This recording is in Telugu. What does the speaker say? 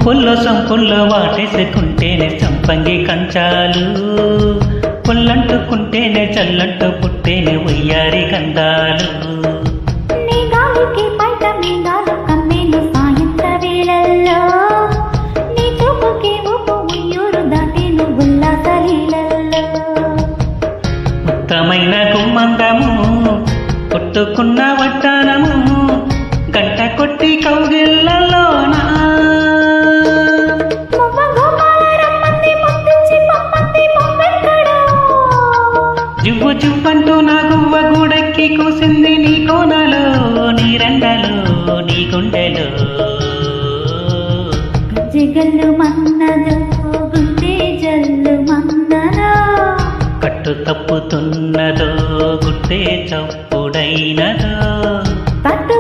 పుల్ల సంపుల్లో వాటేసుకుంటేనే సంపంగి కంచాలు, పుల్లంటుకుంటేనే చల్లంటూ పుట్టేనే ఉయ్యారి గంధాలు. నీ గాలికి బయట మేఘాలు కమ్మేను సాయంత్ర వేళల్లో, నీ చూపుకి ఊపు ఉయ్యూరు దాటేను ఉల్లాసలీలల్లో. ఉత్తమైన గుమ్మంగము కొట్టుకున్న వడ్డానము, గంట కొట్టి కౌగిళ్ళలోనా జువ్వు జువ్వంటూ నా గువ్వ గూడెక్కి కూసింది నీ కోనలో, నీ రండలో, నీ గుండెలో. జగల్లు మన్నదో గుండె జల్లు మన్నదో, కట్టు తప్పుతున్నదో గుడ్డే చప్పుడైనదో. కట్టు